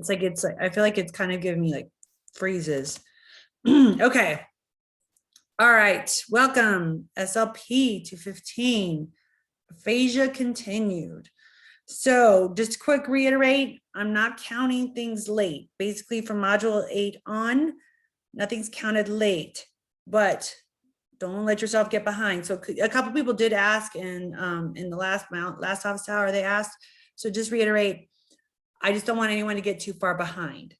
I feel like it's kind of giving me like freezes. Okay. All right. Welcome, SLP215. Aphasia continued. So just quick reiterate, I'm not counting things late. Basically from module 8 on, nothing's counted late, but don't let yourself get behind. So a couple people did ask in the last office hour, they asked. So just reiterate, I just don't want anyone to get too far behind.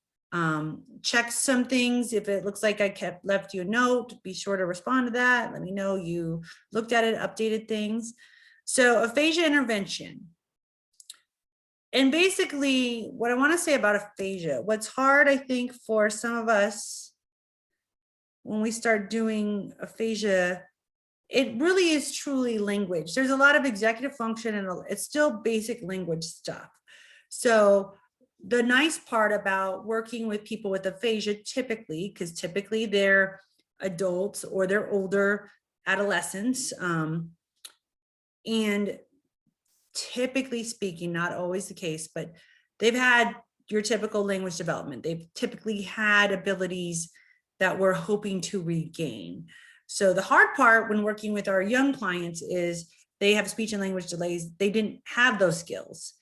Check some things. If it looks like I left you a note, be sure to respond to that. Let me know you looked at it, updated things. So aphasia intervention. And basically what I want to say about aphasia, what's hard, I think, for some of us when we start doing aphasia, it really is truly language. There's a lot of executive function and it's still basic language stuff. So the nice part about working with people with aphasia typically, because typically they're adults or they're older adolescents, and typically speaking, not always the case, but they've had your typical language development. They've typically had abilities that we're hoping to regain. So the hard part when working with our young clients is they have speech and language delays. They didn't have those skills.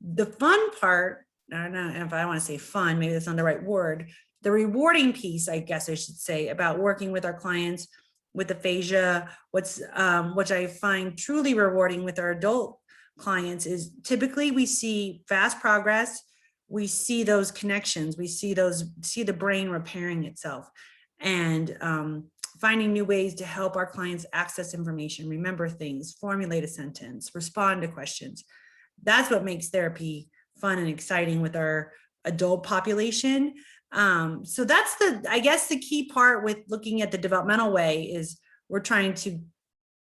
The fun part, I don't know if I want to say fun, maybe that's not the right word, the rewarding piece, I guess I should say, about working with our clients with aphasia, which I find truly rewarding with our adult clients is typically we see fast progress. We see those connections. We see the brain repairing itself and finding new ways to help our clients access information, remember things, formulate a sentence, respond to questions. That's what makes therapy fun and exciting with our adult population. So that's I guess the key part with looking at the developmental way is we're trying to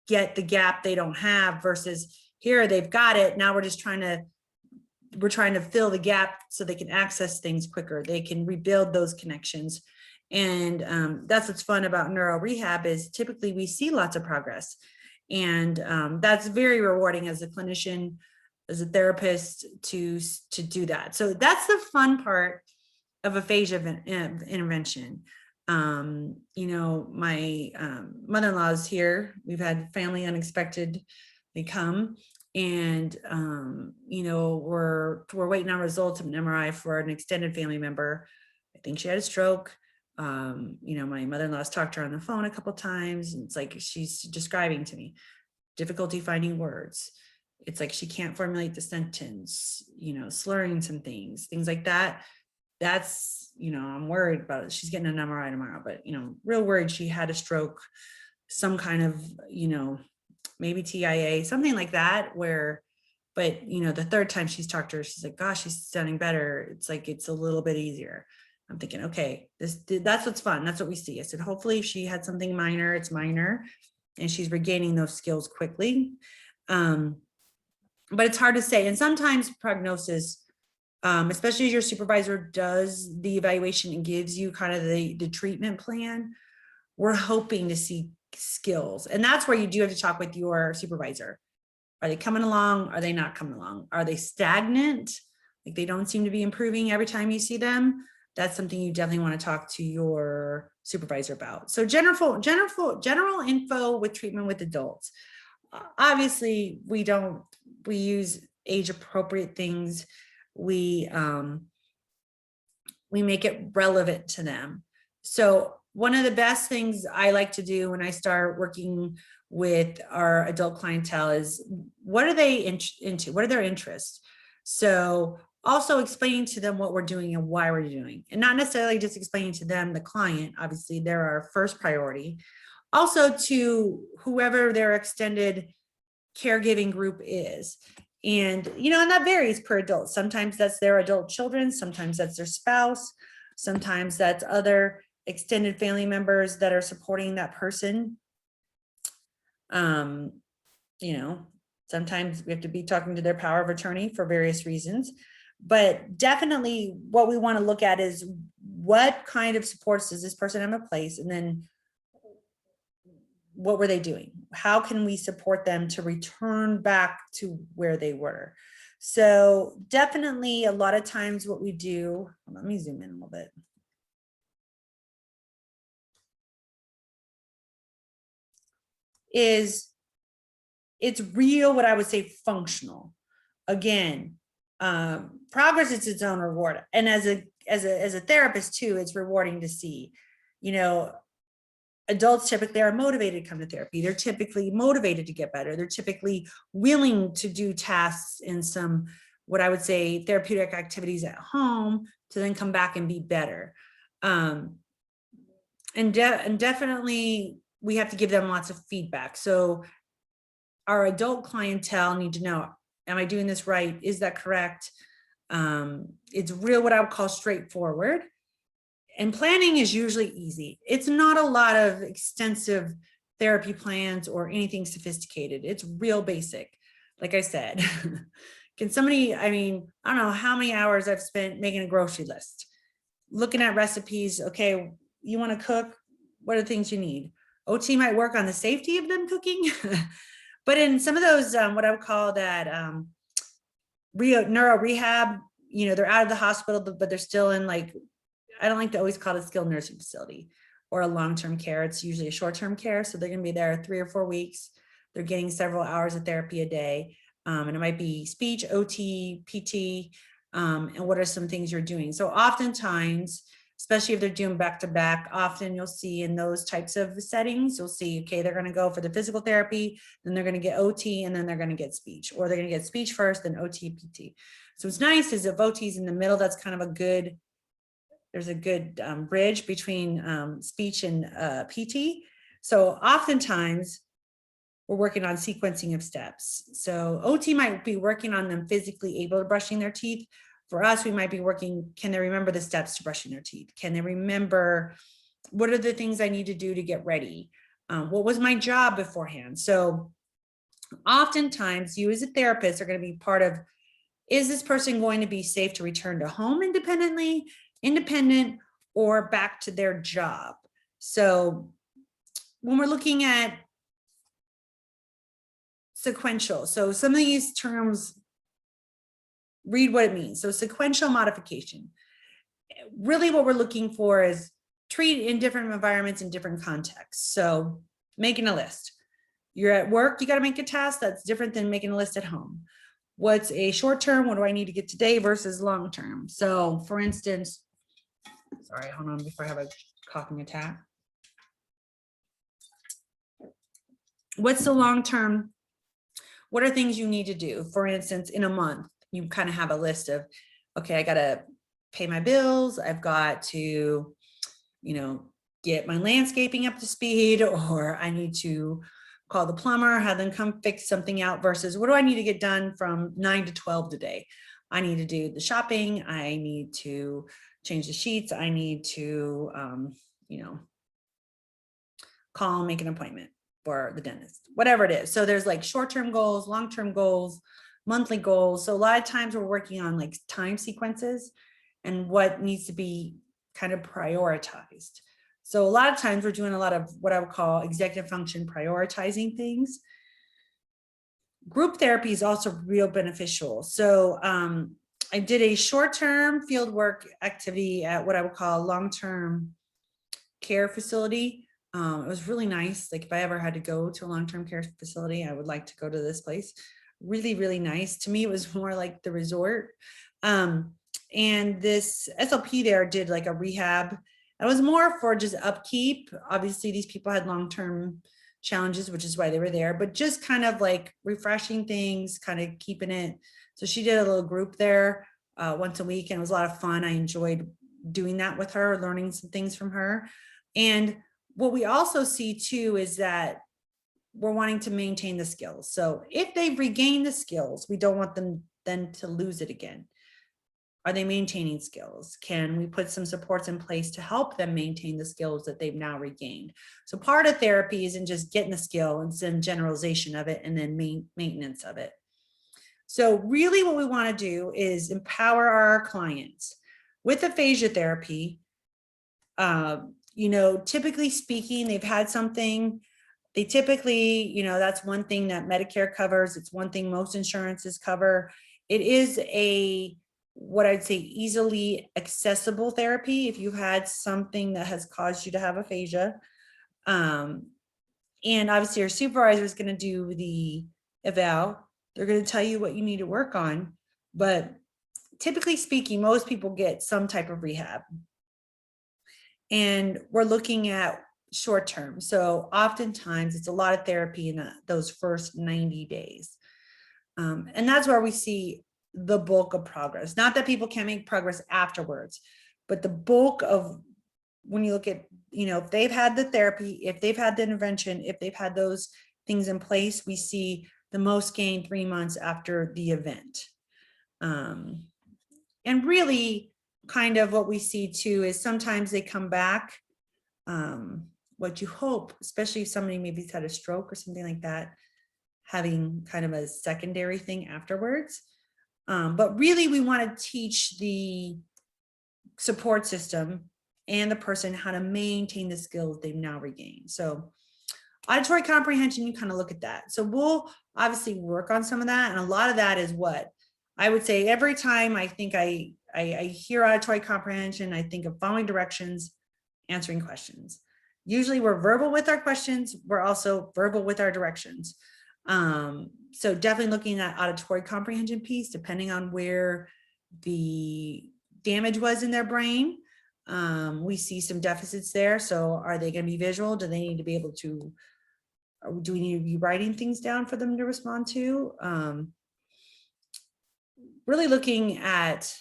get the gap they don't have versus here they've got it. Now we're trying to fill the gap so they can access things quicker. They can rebuild those connections. And that's what's fun about neuro rehab is typically we see lots of progress. And that's very rewarding as a clinician, as a therapist to do that. So that's the fun part of aphasia intervention. You know, my mother-in-law is here. We've had family unexpectedly come, and you know, we're waiting on results of an MRI for an extended family member. I think she had a stroke. You know, my mother-in-law's talked to her on the phone a couple of times, and it's like she's describing to me difficulty finding words. It's like she can't formulate the sentence, you know, slurring some things like that. That's, you know, I'm worried about it. She's getting an MRI tomorrow, but, you know, real worried she had a stroke, some kind of, you know, maybe TIA, something like that but, you know, the third time she's talked to her, she's like, gosh, she's sounding better. It's like, it's a little bit easier. I'm thinking, okay, that's what's fun. That's what we see. I said, hopefully if she had something minor, it's minor and she's regaining those skills quickly. But it's hard to say. And sometimes prognosis, especially as your supervisor does the evaluation and gives you kind of the treatment plan, we're hoping to see skills. And that's where you do have to talk with your supervisor. Are they coming along? Are they not coming along? Are they stagnant? Like they don't seem to be improving every time you see them? That's something you definitely want to talk to your supervisor about. So general info with treatment with adults. Obviously, we use age appropriate things. We make it relevant to them. So one of the best things I like to do when I start working with our adult clientele is what are they into? What are their interests? So also explaining to them what we're doing and why we're doing, and not necessarily just explaining to them, the client, obviously they're our first priority. Also to whoever their extended caregiving group is. And, you know, and that varies per adult. Sometimes that's their adult children. Sometimes that's their spouse. Sometimes that's other extended family members that are supporting that person. You know, sometimes we have to be talking to their power of attorney for various reasons, but definitely what we want to look at is what kind of supports does this person have in place? And then what were they doing? How can we support them to return back to where they were? So definitely a lot of times what we do, let me zoom in a little bit. Is it's real, what I would say functional. Again, progress is its own reward. And as a therapist too, it's rewarding to see, you know, adults typically are motivated to come to therapy. They're typically motivated to get better. They're typically willing to do tasks in some, what I would say, therapeutic activities at home to then come back and be better. And definitely we have to give them lots of feedback. So our adult clientele need to know, am I doing this right? Is that correct? It's real, what I would call straightforward. And planning is usually easy. It's not a lot of extensive therapy plans or anything sophisticated. It's real basic. Like I said, can somebody, I mean, I don't know how many hours I've spent making a grocery list, looking at recipes. Okay, you want to cook? What are the things you need? OT might work on the safety of them cooking. But in some of those, what I would call that neuro rehab, you know, they're out of the hospital, but they're still in, like, I don't like to always call it a skilled nursing facility or a long-term care. It's usually a short-term care. So they're going to be there 3 or 4 weeks. They're getting several hours of therapy a day. And it might be speech, OT, PT, and what are some things you're doing. So oftentimes, especially if they're doing back-to-back, often you'll see in those types of settings, you'll see, okay, they're going to go for the physical therapy, then they're going to get OT, and then they're going to get speech, or they're going to get speech first, then OT, PT. So what's nice is if OT is in the middle, that's kind of a good, there's a good bridge between speech and PT. So oftentimes we're working on sequencing of steps. So OT might be working on them physically able to brushing their teeth. For us, we might be working, can they remember the steps to brushing their teeth? Can they remember what are the things I need to do to get ready? What was my job beforehand? So oftentimes you as a therapist are going to be part of, is this person going to be safe to return to home independent, or back to their job? So when we're looking at sequential, so some of these terms, read what it means. So sequential modification, really what we're looking for is treat in different environments in different contexts. So making a list. You're at work, you got to make a task that's different than making a list at home. What's a short term? What do I need to get today versus long term? So for instance, sorry, hold on before I have a coughing attack. What's the long term? What are things you need to do? For instance, in a month, you kind of have a list of, okay, I got to pay my bills. I've got to, you know, get my landscaping up to speed, or I need to call the plumber, have them come fix something out, versus what do I need to get done from 9 to 12 today? I need to do the shopping. I need to change the sheets. I need to, you know, call, make an appointment for the dentist, whatever it is. So there's like short-term goals, long-term goals, monthly goals. So a lot of times we're working on like time sequences and what needs to be kind of prioritized. So a lot of times we're doing a lot of what I would call executive function prioritizing things. Group therapy is also real beneficial. So I did a short-term field work activity at what I would call a long-term care facility. It was really nice. Like if I ever had to go to a long-term care facility, I would like to go to this place. Really, really nice. To me, it was more like the resort. And this SLP there did like a rehab. It was more for just upkeep. Obviously, these people had long-term challenges, which is why they were there, but just kind of like refreshing things, kind of keeping it. So she did a little group there once a week, and it was a lot of fun. I enjoyed doing that with her, learning some things from her. And what we also see too is that we're wanting to maintain the skills. So if they've regained the skills, we don't want them then to lose it again. Are they maintaining skills? Can we put some supports in place to help them maintain the skills that they've now regained? So part of therapy isn't just getting the skill, it's then generalization of it and then maintenance of it. So really what we want to do is empower our clients with aphasia therapy. You know, typically speaking, they've had something, they typically, you know, that's one thing that Medicare covers. It's one thing most insurances cover. it is what I'd say easily accessible therapy if you had something that has caused you to have aphasia. And obviously your supervisor is going to do the eval. They're going to tell you what you need to work on. But typically speaking, most people get some type of rehab. And we're looking at short term. So oftentimes it's a lot of therapy in those first 90 days. And that's where we see the bulk of progress. Not that people can't make progress afterwards, but the bulk of, when you look at, if they've had the therapy, if they've had the intervention, if they've had those things in place, we see the most gain 3 months after the event. And really kind of what we see too is sometimes they come back. What you hope, especially if somebody maybe's had a stroke or something like that, having kind of a secondary thing afterwards. But really we want to teach the support system and the person how to maintain the skills they've now regained. So auditory comprehension, you kind of look at that. So we'll obviously work on some of that. And a lot of that is what I would say every time I think I hear auditory comprehension, I think of following directions, answering questions. Usually we're verbal with our questions. We're also verbal with our directions. So definitely looking at auditory comprehension piece, depending on where the damage was in their brain. We see some deficits there. So are they going to be visual? Do they need to be able to, do we need to be writing things down for them to respond to? Really looking at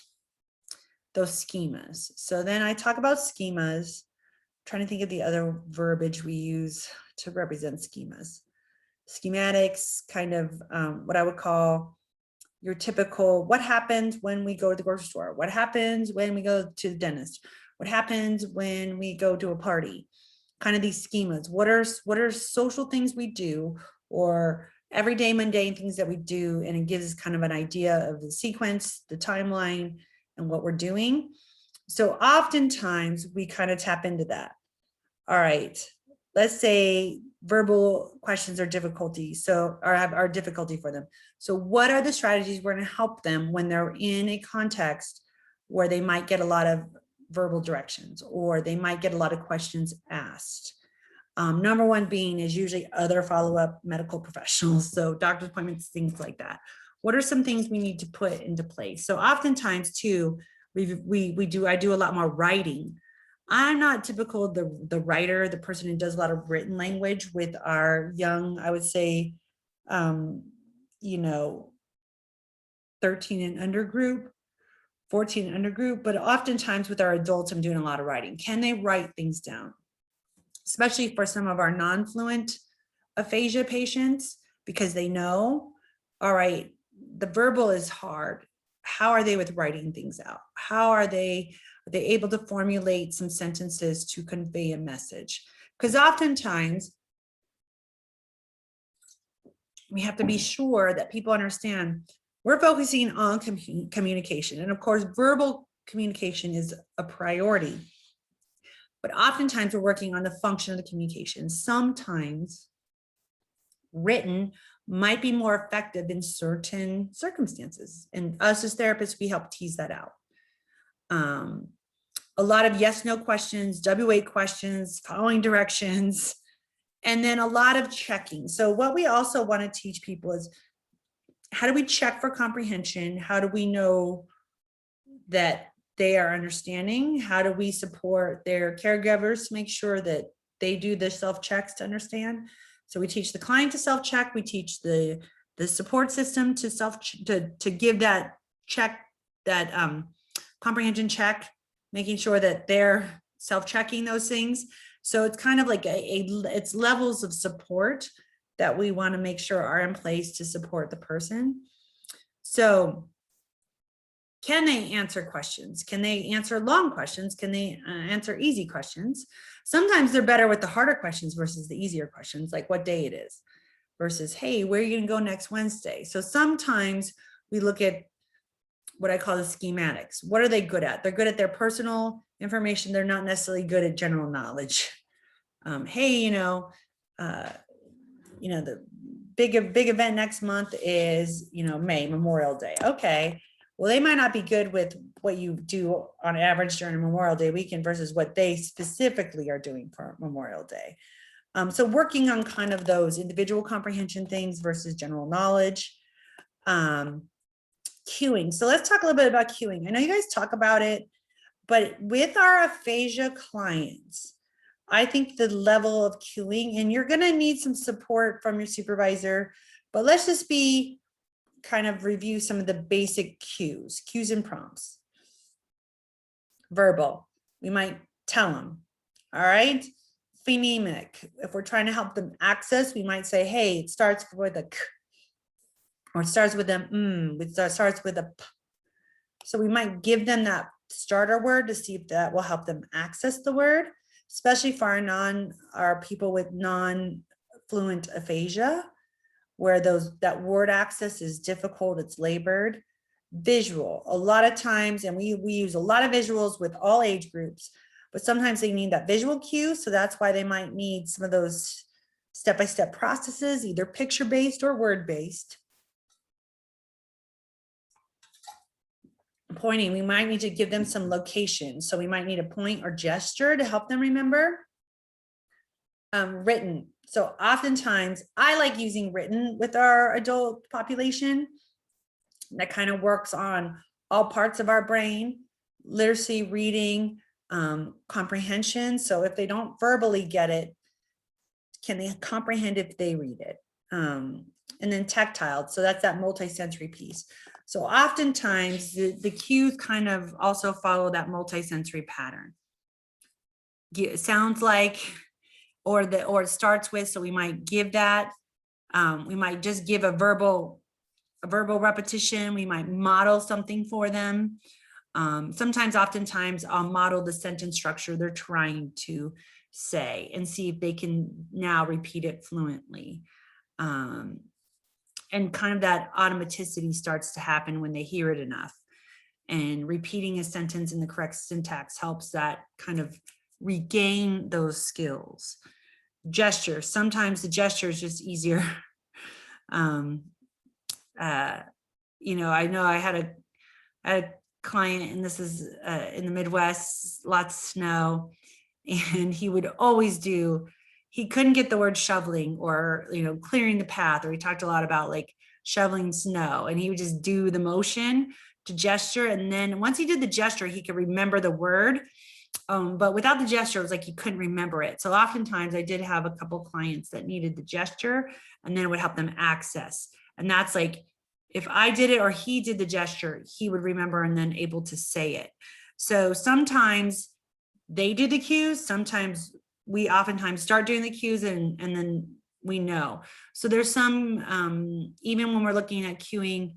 those schemas. So then I talk about schemas, trying to think of the other verbiage we use to represent schemas. Schematics, kind of what I would call your typical, what happens when we go to the grocery store? What happens when we go to the dentist? What happens when we go to a party? Kind of these schemas. What are social things we do, or everyday mundane things that we do, and it gives us kind of an idea of the sequence, the timeline, and what we're doing. So oftentimes we kind of tap into that. All right, let's say verbal questions are difficulty, are difficulty for them. So what are the strategies we're going to help them when they're in a context where they might get a lot of verbal directions, or they might get a lot of questions asked? Number one being is usually other follow-up medical professionals, so doctor's appointments, things like that. What are some things we need to put into place? So oftentimes too, I do a lot more writing. I'm not typical the writer, the person who does a lot of written language with our young, I would say, 13 and under group, 14 and under group, but oftentimes with our adults, I'm doing a lot of writing. Can they write things down? Especially for some of our non-fluent aphasia patients, because they know, all right, the verbal is hard. How are they with writing things out? How are they able to formulate some sentences to convey a message? Because oftentimes we have to be sure that people understand we're focusing on communication. And of course, verbal communication is a priority. But oftentimes we're working on the function of the communication. Sometimes written might be more effective in certain circumstances. And us as therapists, we help tease that out. A lot of yes, no questions, W8 questions, following directions, and then a lot of checking. So what we also want to teach people is, how do we check for comprehension? How do we know that they are understanding? How do we support their caregivers to make sure that they do the self-checks to understand? So we teach the client to self-check. We teach the support system to give that check, that comprehension check, making sure that they're self-checking those things. So it's kind of like it's levels of support that we want to make sure are in place to support the person. So can they answer questions? Can they answer long questions? Can they answer easy questions? Sometimes they're better with the harder questions versus the easier questions, like what day it is, versus, hey, where are you going to go next Wednesday? So sometimes we look at what I call the schematics. What are they good at? They're good at their personal information. They're not necessarily good at general knowledge. Hey, big event next month is, May, Memorial Day. Okay. Well, they might not be good with what you do on average during Memorial Day weekend versus what they specifically are doing for Memorial Day. So working on kind of those individual comprehension things versus general knowledge. Cueing. So let's talk a little bit about cueing. I know you guys talk about it, but with our aphasia clients, I think the level of cueing, and you're going to need some support from your supervisor, but let's just kind of review some of the basic cues and prompts. Verbal, we might tell them, all right? Phonemic, if we're trying to help them access, we might say, hey, it starts with a k, or it starts with a it starts with a p. So we might give them that starter word to see if that will help them access the word, especially for our people with non-fluent aphasia, where that word access is difficult, it's labored. Visual, a lot of times, and we use a lot of visuals with all age groups, but sometimes they need that visual cue. So that's why they might need some of those step-by-step processes, either picture-based or word-based. Pointing, we might need to give them some location. So we might need a point or gesture to help them remember. Written. So oftentimes I like using written with our adult population. That kind of works on all parts of our brain, literacy, reading, comprehension. So if they don't verbally get it, can they comprehend if they read it? And then tactile. So that's that multisensory piece. So oftentimes the cues kind of also follow that multisensory pattern. It sounds like, or it starts with, so we might give that. We might just give a verbal repetition. We might model something for them. Oftentimes I'll model the sentence structure they're trying to say and see if they can now repeat it fluently. And kind of that automaticity starts to happen when they hear it enough. And repeating a sentence in the correct syntax helps that kind of regain those skills. Gesture, sometimes the gesture is just easier. I know I had a client, and this is in the Midwest, lots of snow, and he would always he couldn't get the word shoveling or, clearing the path, or he talked a lot about like shoveling snow, and he would just do the motion to gesture. And then once he did the gesture, he could remember the word. But without the gesture, it was like he couldn't remember it. So oftentimes I did have a couple clients that needed the gesture, and then it would help them access. And that's like, if I did it or he did the gesture, he would remember and then able to say it. So sometimes they do the cues, sometimes we oftentimes start doing the cues and then we know. So there's some, even when we're looking at cueing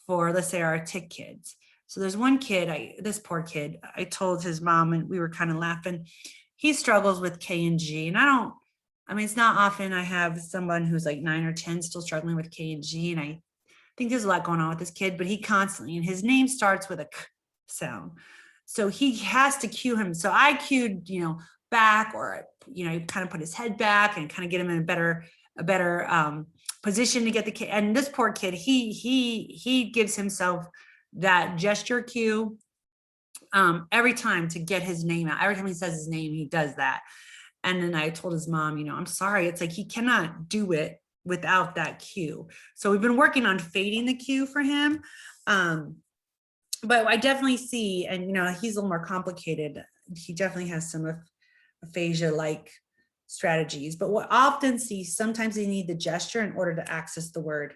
for, let's say, our TIC kids. So there's one kid, this poor kid, I told his mom, and we were kind of laughing. He struggles with K and G, and it's not often I have someone who's like 9 or 10 still struggling with K and G, and I think there's a lot going on with this kid, but he constantly, and his name starts with a K sound. So he has to cue him. So I cued, back, or, kind of put his head back and kind of get him in a better position to get the kid. And this poor kid, he gives himself that gesture cue every time to get his name out. Every time he says his name, he does that. And then I told his mom, I'm sorry. It's like, he cannot do it without that cue. So we've been working on fading the cue for him. But I definitely see, and, he's a little more complicated. He definitely has some aphasia-like strategies, but what I often see, sometimes they need the gesture in order to access the word.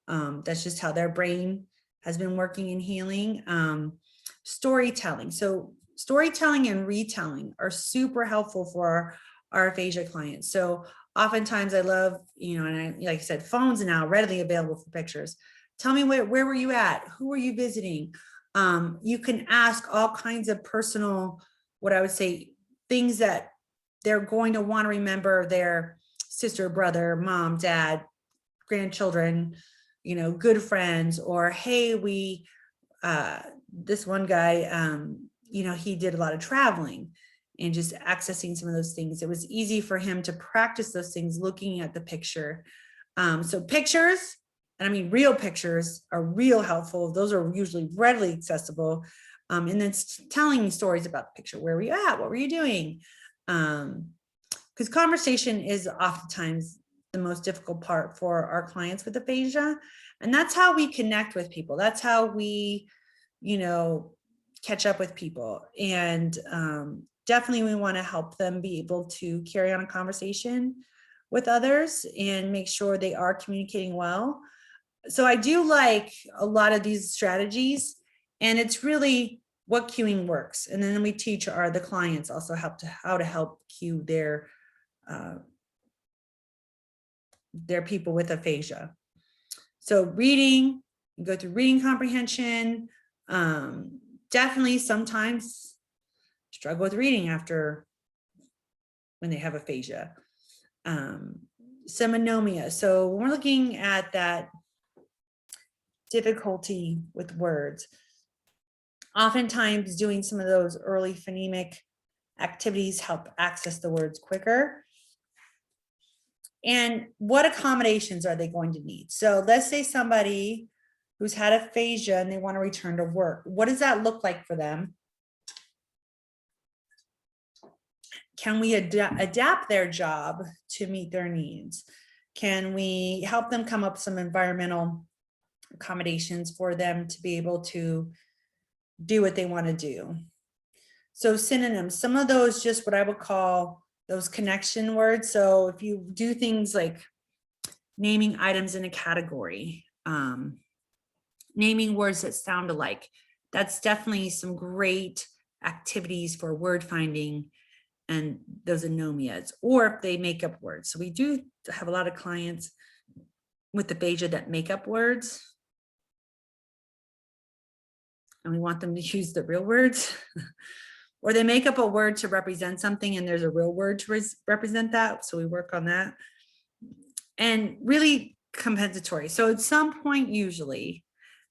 That's just how their brain has been working and healing. Storytelling. So storytelling and retelling are super helpful for our aphasia clients. So oftentimes I love, like I said, phones are now readily available for pictures. Tell me where were you at? Who were you visiting? You can ask all kinds of personal, what I would say, things that they're going to want to remember: their sister, brother, mom, dad, grandchildren, good friends, or, hey, this one guy, he did a lot of traveling, and just accessing some of those things. It was easy for him to practice those things, looking at the picture. So pictures, and I mean real pictures, are real helpful. Those are usually readily accessible. And then telling stories about the picture. Where were you at? What were you doing? Because conversation is oftentimes the most difficult part for our clients with aphasia. And that's how we connect with people. That's how we, catch up with people. And definitely we want to help them be able to carry on a conversation with others and make sure they are communicating well. So I do like a lot of these strategies, and it's really what cueing works. And then we teach the clients also how to help cue their people with aphasia. So reading, you go through reading comprehension. Definitely sometimes struggle with reading after when they have aphasia. Seminomia. So when we're looking at that difficulty with words, oftentimes doing some of those early phonemic activities help access the words quicker. And what accommodations are they going to need? So let's say somebody who's had aphasia and they want to return to work. What does that look like for them? Can we adapt their job to meet their needs? Can we help them come up with some environmental accommodations for them to be able to do what they want to do? So synonyms, some of those just what I would call those connection words. So if you do things like naming items in a category, naming words that sound alike, that's definitely some great activities for word finding and those anomias, or if they make up words. So we do have a lot of clients with aphasia that make up words, and we want them to use the real words. Or they make up a word to represent something and there's a real word to represent that. So we work on that. And really compensatory. So at some point, usually,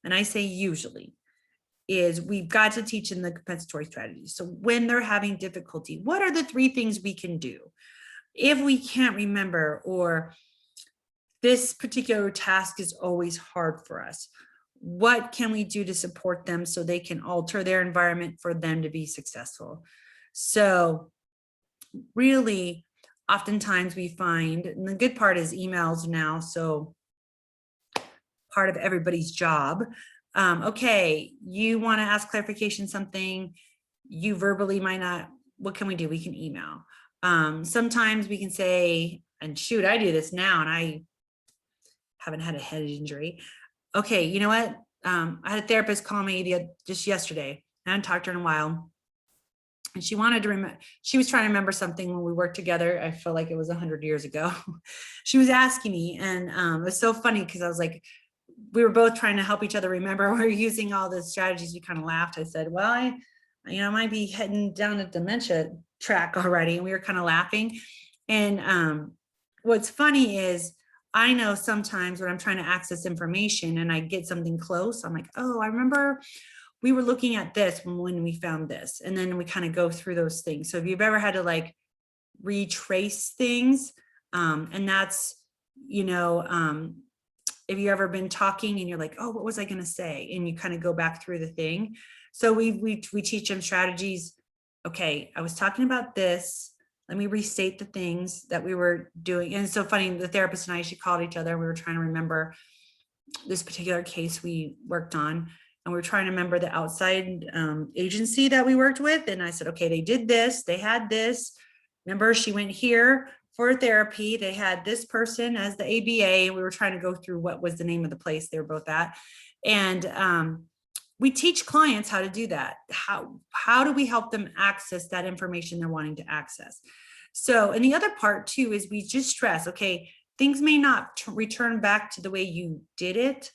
and I say usually, is we've got to teach them the compensatory strategies. So when they're having difficulty, what are the 3 things we can do? If we can't remember, or this particular task is always hard for us, what can we do to support them so they can alter their environment for them to be successful? So really, oftentimes we find, and the good part is emails now, so part of everybody's job. Okay, you want to ask clarification something, you verbally might not, what can we do? We can email. Sometimes we can say, and shoot, I do this now and I haven't had a head injury. Okay, you know what? I had a therapist call me just yesterday. I hadn't talked to her in a while. And she wanted to remember, she was trying to remember something when we worked together. I feel like it was 100 years ago. She was asking me, and it was so funny because I was like, we were both trying to help each other remember. We were using all the strategies. We kind of laughed. I said, well, I might be heading down the dementia track already. And we were kind of laughing. And what's funny is, I know sometimes when I'm trying to access information and I get something close, I'm like, oh, I remember we were looking at this when we found this. And then we kind of go through those things. So if you've ever had to like retrace things, and that's, if you've ever been talking and you're like, oh, what was I going to say? And you kind of go back through the thing. So we teach them strategies. Okay, I was talking about this. Let me restate the things that we were doing. And it's so funny, the therapist and I, she called each other. We were trying to remember this particular case we worked on. And we were trying to remember the outside agency that we worked with. And I said, okay, they did this, they had this. Remember, she went here for therapy. They had this person as the ABA. We were trying to go through what was the name of the place they were both at. And we teach clients how to do that. How do we help them access that information they're wanting to access? So, and the other part too, is we just stress, okay, things may not return back to the way you did it,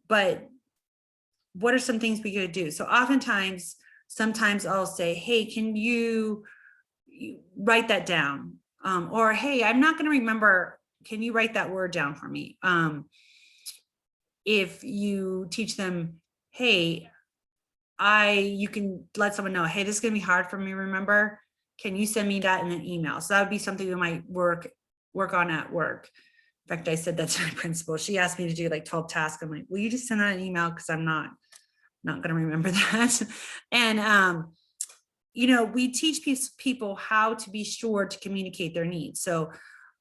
but what are some things we could do? So oftentimes, sometimes I'll say, hey, can you write that down? Or, hey, I'm not going to remember. Can you write that word down for me? If you teach them, hey, you can let someone know, hey, this is going to be hard for me to remember. Can you send me that in an email? So that would be something we might work on at work. In fact, I said that to my principal. She asked me to do like 12 tasks. I'm like, will you just send out an email? Because I'm not going to remember that. And, you know, we teach people how to be sure to communicate their needs. So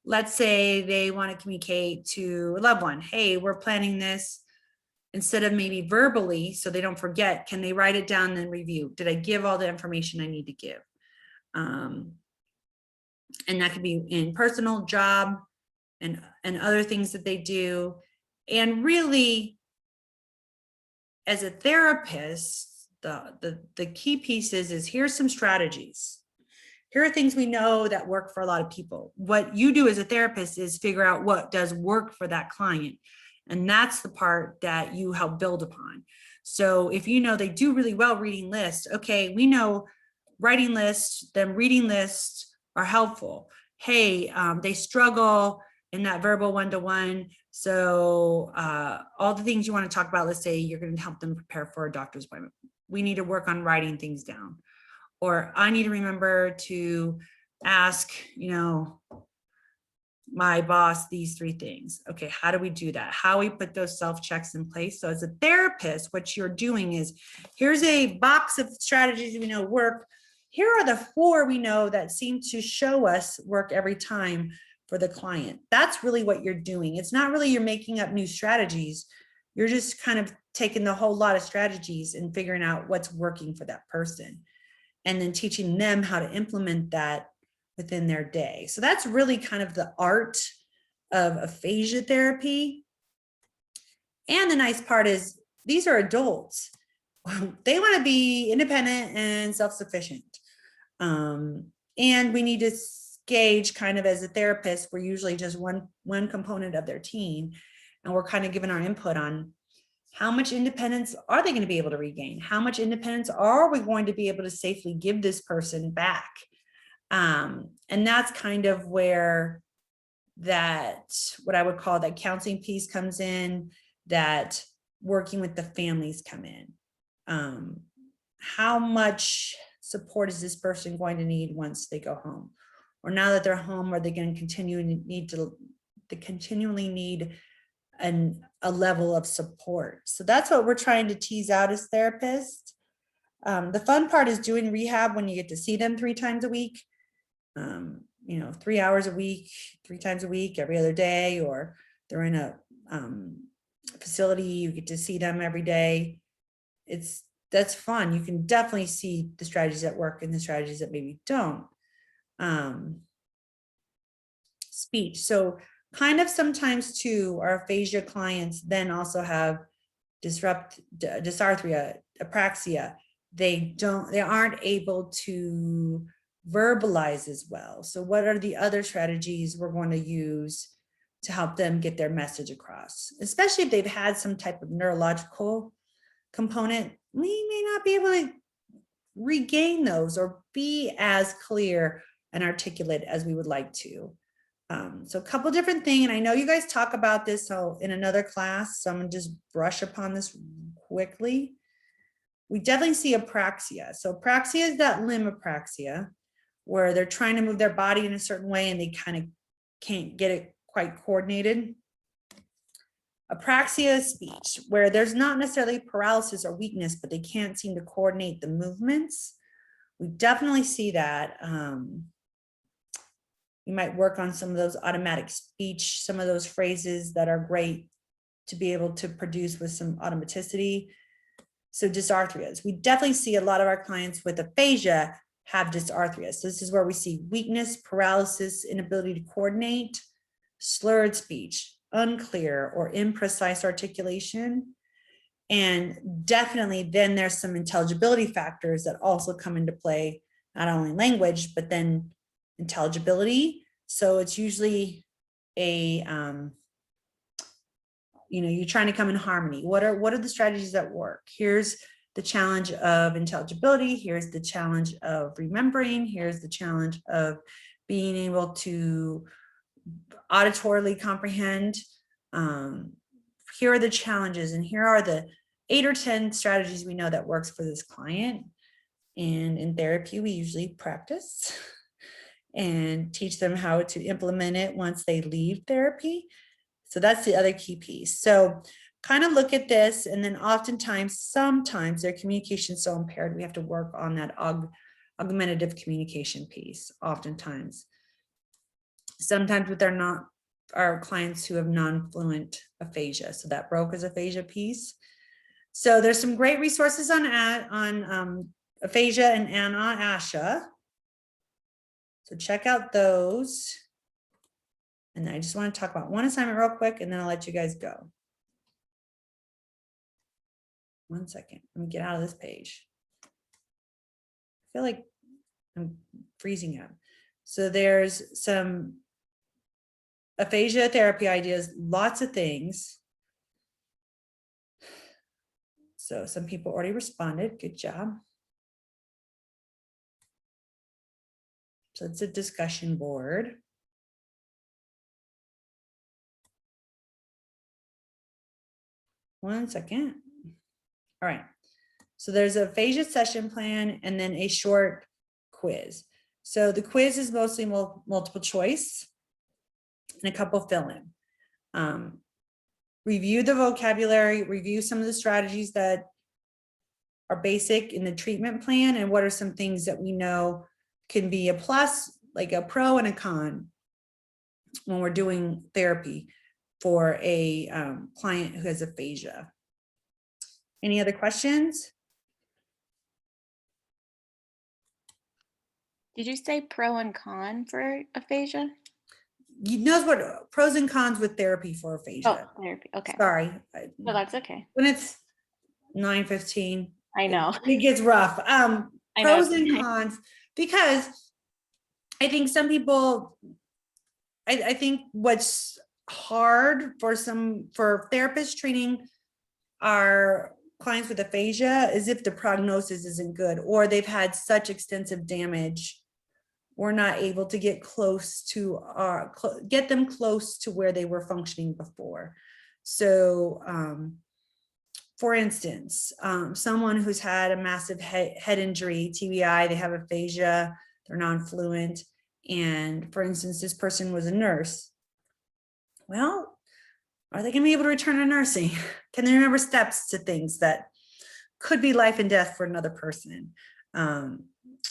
let's say they want to communicate to a loved one, hey, we're planning this. Instead of maybe verbally, so they don't forget, can they write it down and review? Did I give all the information I need to give? And that could be in personal, job, and other things that they do. And really, as a therapist, the key piece is here's some strategies. Here are things we know that work for a lot of people. What you do as a therapist is figure out what does work for that client. And that's the part that you help build upon. So if you know they do really well reading lists, okay, we know writing lists, them reading lists are helpful. Hey, they struggle in that verbal one-to-one. So all the things you want to talk about, let's say you're going to help them prepare for a doctor's appointment. We need to work on writing things down. Or I need to remember to ask, you know, my boss these 3 things. Okay, how do we do that? How we put those self-checks in place? So as a therapist, what you're doing is, here's a box of strategies we know work. Here are the 4 we know that seem to show us work every time for the client. That's really what you're doing. It's not really you're making up new strategies. You're just kind of taking the whole lot of strategies and figuring out what's working for that person, and then teaching them how to implement that within their day. So that's really kind of the art of aphasia therapy. And the nice part is these are adults. They want to be independent and self-sufficient. And we need to gauge kind of as a therapist, we're usually just one component of their team. And we're kind of giving our input on how much independence are they going to be able to regain? How much independence are we going to be able to safely give this person back? And that's kind of where that, what I would call that counseling piece comes in, that working with the families come in. How much support is this person going to need once they go home? Or now that they're home, are they going to continually need a level of support? So that's what we're trying to tease out as therapists. The fun part is doing rehab when you get to see them 3 times a week. You know, 3 hours a week, 3 times a week, every other day, or they're in a facility, you get to see them every day. That's fun. You can definitely see the strategies that work and the strategies that maybe don't. Speech. So kind of sometimes too, our aphasia clients then also have dysarthria, apraxia. They aren't able to verbalize as well. So what are the other strategies we're going to use to help them get their message across? Especially if they've had some type of neurological component, we may not be able to regain those or be as clear and articulate as we would like to. So a couple different things, and I know you guys talk about this in another class, so I'm gonna just brush upon this quickly. We definitely see apraxia. So apraxia is that limb apraxia, where they're trying to move their body in a certain way and they kind of can't get it quite coordinated. Apraxia is speech, where there's not necessarily paralysis or weakness, but they can't seem to coordinate the movements. We definitely see that. You might work on some of those automatic speech, some of those phrases that are great to be able to produce with some automaticity. So dysarthrias, we definitely see a lot of our clients with aphasia have dysarthria. So this is where we see weakness, paralysis, inability to coordinate, slurred speech, unclear or imprecise articulation. And definitely then there's some intelligibility factors that also come into play, not only language, but then intelligibility. So it's usually a, you're trying to come in harmony. What are the strategies that work? Here's the challenge of intelligibility. Here's the challenge of remembering. Here's the challenge of being able to auditorily comprehend. Here are the challenges, and here are the 8 or 10 strategies we know that works for this client. And in therapy, we usually practice and teach them how to implement it once they leave therapy. So that's the other key piece. So kind of look at this, and then oftentimes, sometimes their communication is so impaired, we have to work on that augmentative communication piece, oftentimes. Sometimes with our clients who have non-fluent aphasia, so that Broca's aphasia piece. So there's some great resources on aphasia and ASHA. So check out those. And I just want to talk about one assignment real quick, and then I'll let you guys go. One second, let me get out of this page. I feel like I'm freezing up. So there's some aphasia therapy ideas, lots of things. So some people already responded, good job. So it's a discussion board. One second. All right. So there's a aphasia session plan and then a short quiz. So the quiz is mostly multiple choice and a couple fill-in. Review the vocabulary, review some of the strategies that are basic in the treatment plan, and what are some things that we know can be a plus, like a pro and a con when we're doing therapy for a client who has aphasia. Any other questions? Did you say pro and con for aphasia? You know what pros and cons with therapy for aphasia. Oh, therapy. Okay. Sorry. No, that's okay. When it's 9:15, I know. it gets rough. I Pros know. and cons, because I think some people, I think what's hard for therapists training our clients with aphasia is if the prognosis isn't good, or they've had such extensive damage, we're not able to get get them close to where they were functioning before. So for instance, someone who's had a massive head injury, TBI, they have aphasia, they're non-fluent, and for instance, this person was a nurse. Well, are they going to be able to return to nursing? Can they remember steps to things that could be life and death for another person?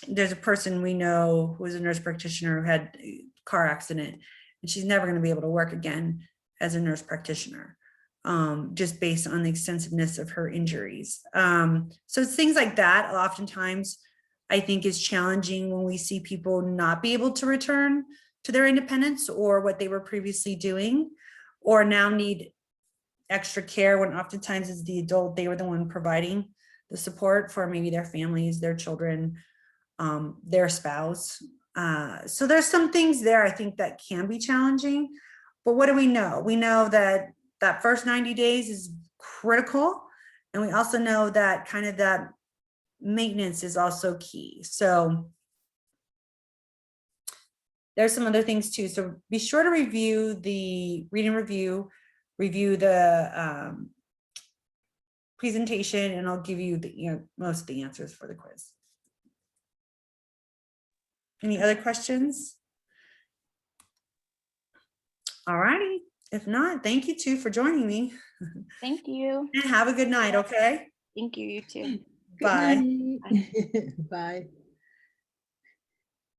There's a person we know who was a nurse practitioner who had a car accident, and she's never going to be able to work again as a nurse practitioner, just based on the extensiveness of her injuries. So it's things like that oftentimes I think is challenging when we see people not be able to return to their independence or what they were previously doing, or now need extra care, when oftentimes as the adult, they were the one providing the support for maybe their families, their children, their spouse. So there's some things there I think that can be challenging, but what do we know? We know that that first 90 days is critical. And we also know that kind of that maintenance is also key. So there's some other things too. So be sure to review the read and review the presentation, and I'll give you the most of the answers for the quiz. Any other questions? All righty. If not, thank you too for joining me. Thank you. And have a good night, okay? Thank you, you too. Bye. Bye.